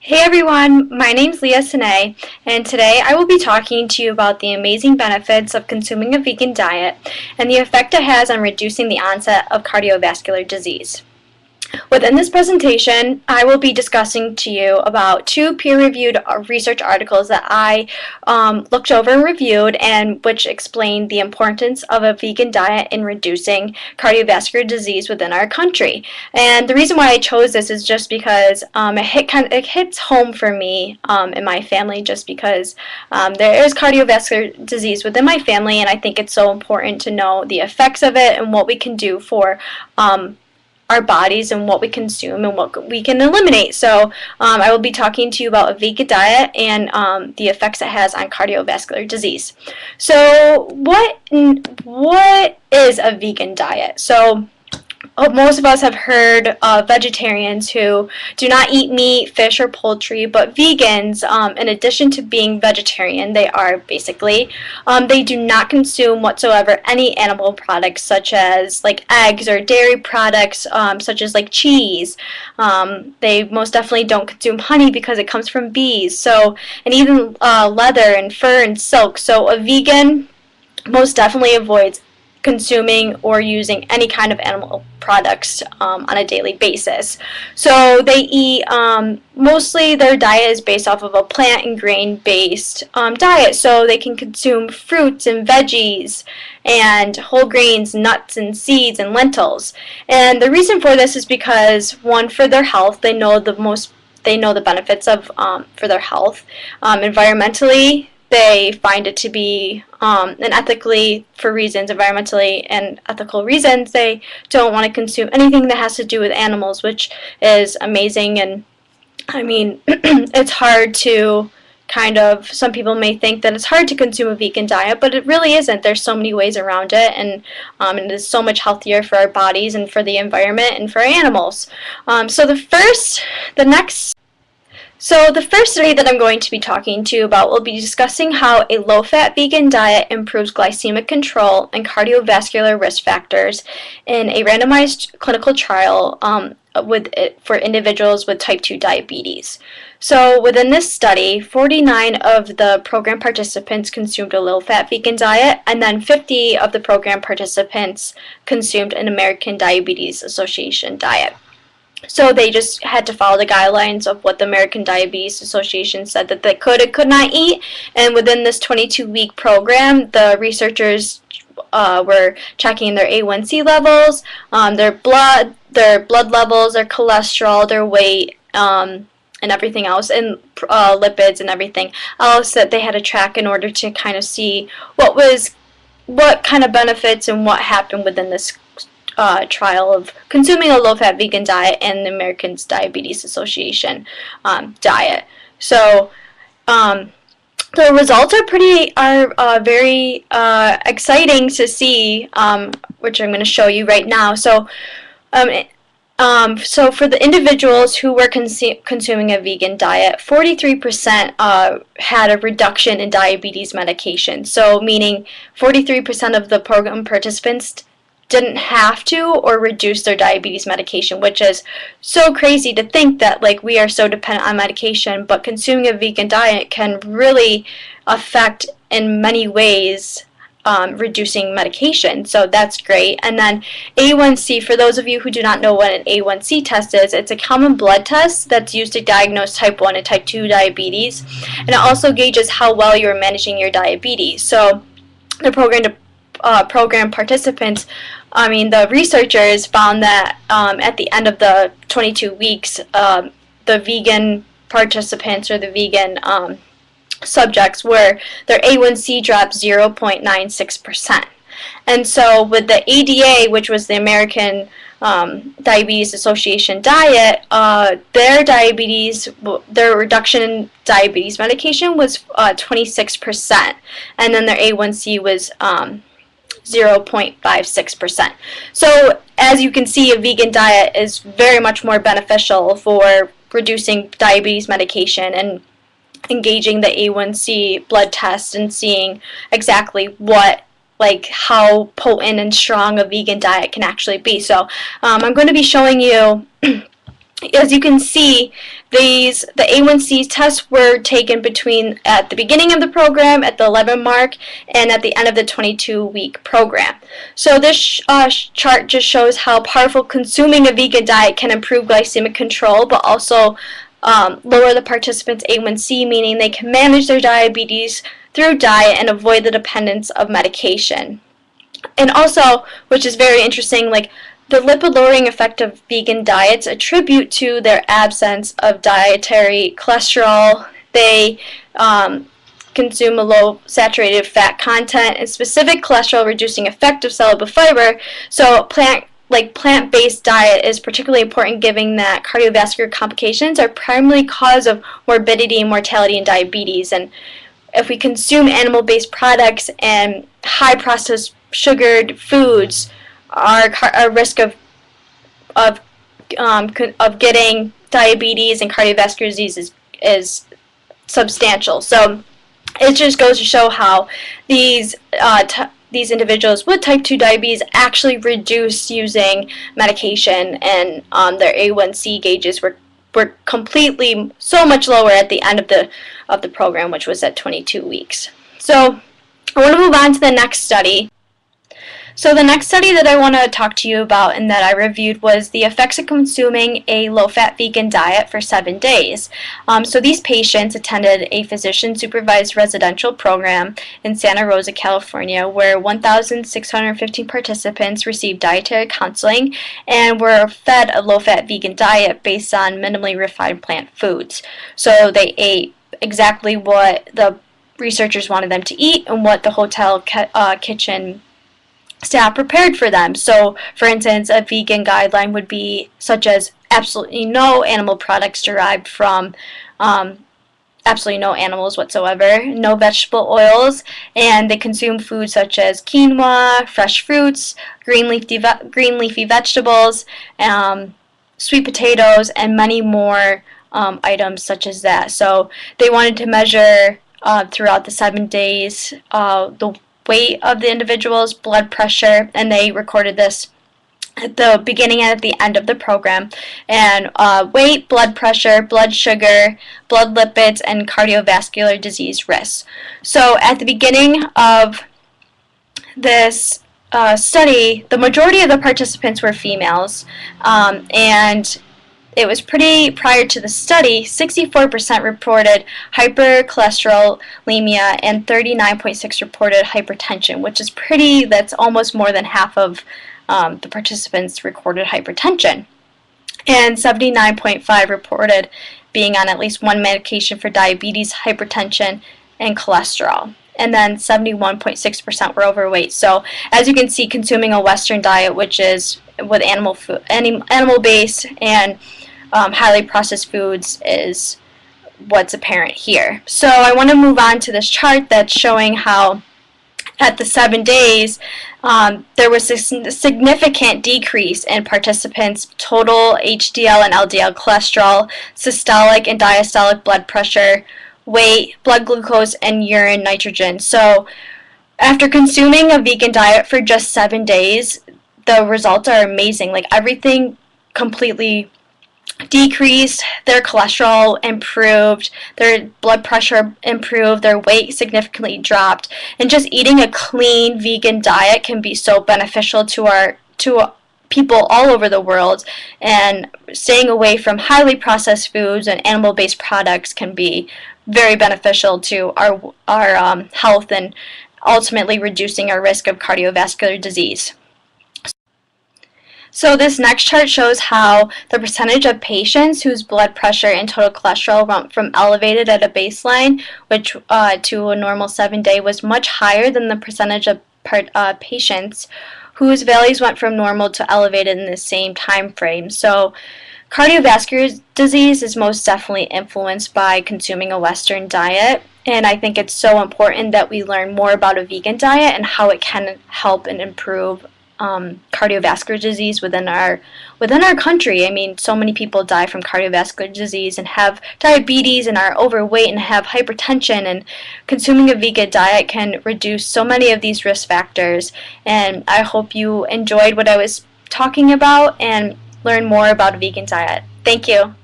Hey everyone, my name's Leah Sine, and today I will be talking to you about the amazing benefits of consuming a vegan diet and the effect it has on reducing the onset of cardiovascular disease. Within this presentation, I will be discussing to you about two peer-reviewed research articles that I looked over and reviewed, and which explain the importance of a vegan diet in reducing cardiovascular disease within our country. And the reason why I chose this is just because it hits home for me and my family, just because there is cardiovascular disease within my family, and I think it's so important to know the effects of it and what we can do for our bodies and what we consume and what we can eliminate. So I will be talking to you about a vegan diet and the effects it has on cardiovascular disease. So what is a vegan diet? So most of us have heard of vegetarians who do not eat meat, fish, or poultry, but vegans, in addition to being vegetarian, they do not consume whatsoever any animal products such as like eggs or dairy products, such as like cheese. They most definitely don't consume honey because it comes from bees. So, and even leather and fur and silk. So a vegan most definitely avoids consuming or using any kind of animal products on a daily basis. So they eat, mostly their diet is based off of a plant and grain based diet. So they can consume fruits and veggies and whole grains, nuts and seeds and lentils. And the reason for this is because, one, for their health, they know the benefits of for their health. Environmentally, they find it to be, and ethically, environmentally and ethical reasons, they don't want to consume anything that has to do with animals, which is amazing. And I mean, it's hard to some people may think that it's hard to consume a vegan diet, but it really isn't. There's so many ways around it, and it is so much healthier for our bodies and for the environment and for our animals. So the first study that I'm going to be talking to you about will be discussing how a low-fat vegan diet improves glycemic control and cardiovascular risk factors in a randomized clinical trial for individuals with type 2 diabetes. So within this study, 49 of the program participants consumed a low-fat vegan diet, and then 50 of the program participants consumed an American Diabetes Association diet. So they just had to follow the guidelines of what the American Diabetes Association said that they could and could not eat. And within this 22-week program, the researchers were checking their A1C levels, their blood levels, their cholesterol, their weight, and everything else, and lipids and everything else that they had to track in order to kind of see what kind of benefits and what happened within this trial of consuming a low-fat vegan diet and the American Diabetes Association diet. So the results are very exciting to see, which I'm going to show you right now. So for the individuals who were consuming a vegan diet, 43% had a reduction in diabetes medication. So meaning 43% of the program participants didn't have to or reduce their diabetes medication, which is so crazy to think that we are so dependent on medication, but consuming a vegan diet can really affect in many ways reducing medication. So that's great. And then A1C, for those of you who do not know what an A1C test is, it's a common blood test that's used to diagnose type 1 and type 2 diabetes, and it also gauges how well you're managing your diabetes. So the program participants, the researchers found that at the end of the 22 weeks, the vegan participants or the vegan subjects their A1C dropped 0.96%. And so with the ADA, which was the American Diabetes Association diet, their reduction in diabetes medication was 26%, and then their A1C was 0.56%. So as you can see, a vegan diet is very much more beneficial for reducing diabetes medication and engaging the A1C blood test and seeing exactly how potent and strong a vegan diet can actually be. So I'm going to be showing you as you can see, the A1C tests were taken between at the beginning of the program, at the 11 mark, and at the end of the 22-week program. So this chart just shows how powerful consuming a vegan diet can improve glycemic control, but also lower the participants' A1C, meaning they can manage their diabetes through diet and avoid the dependence of medication. And also, which is very interesting, like the lipid-lowering effect of vegan diets attribute to their absence of dietary cholesterol. They consume a low saturated fat content and specific cholesterol-reducing effect of soluble fiber. So plant-based diet is particularly important given that cardiovascular complications are primarily cause of morbidity and mortality in diabetes. And if we consume animal-based products and high-processed sugared foods, our risk of getting diabetes and cardiovascular disease is substantial. So it just goes to show how these individuals with type 2 diabetes actually reduce using medication, and their A1C gauges were completely so much lower at the end of the program, which was at 22 weeks. So I want to move on to the next study. So the next study that I want to talk to you about and that I reviewed was the effects of consuming a low-fat vegan diet for 7 days. So these patients attended a physician-supervised residential program in Santa Rosa, California, where 1,615 participants received dietary counseling and were fed a low-fat vegan diet based on minimally refined plant foods. So they ate exactly what the researchers wanted them to eat and what the hotel kitchen staff prepared for them. So, for instance, a vegan guideline would be such as absolutely no animal products derived from absolutely no animals whatsoever, no vegetable oils, and they consume foods such as quinoa, fresh fruits, green leafy vegetables, sweet potatoes, and many more items such as that. So they wanted to measure throughout the 7 days the weight of the individual's blood pressure, and they recorded this at the beginning and at the end of the program, and weight, blood pressure, blood sugar, blood lipids, and cardiovascular disease risks. So at the beginning of this study, the majority of the participants were females, and it was pretty prior to the study, 64% reported hypercholesterolemia and 39.6% reported hypertension, which is that's almost more than half of the participants recorded hypertension. And 79.5% reported being on at least one medication for diabetes, hypertension, and cholesterol. And then 71.6% were overweight. So as you can see, consuming a Western diet, which is with animal-based and highly processed foods, is what's apparent here. So I want to move on to this chart that's showing how at the 7 days there was a significant decrease in participants' total HDL and LDL cholesterol, systolic and diastolic blood pressure, weight, blood glucose, and urine nitrogen. So after consuming a vegan diet for just 7 days, the results are amazing. Like, everything completely decreased, their cholesterol improved, their blood pressure improved, their weight significantly dropped, and just eating a clean vegan diet can be so beneficial to people all over the world, and staying away from highly processed foods and animal-based products can be very beneficial to our health and ultimately reducing our risk of cardiovascular disease. So this next chart shows how the percentage of patients whose blood pressure and total cholesterol went from elevated at a baseline, which to a normal 7-day, was much higher than the percentage of patients whose values went from normal to elevated in the same time frame. So cardiovascular disease is most definitely influenced by consuming a Western diet, and I think it's so important that we learn more about a vegan diet and how it can help and improve cardiovascular disease within our country. I mean, so many people die from cardiovascular disease and have diabetes and are overweight and have hypertension, and consuming a vegan diet can reduce so many of these risk factors. And I hope you enjoyed what I was talking about and learn more about a vegan diet. Thank you.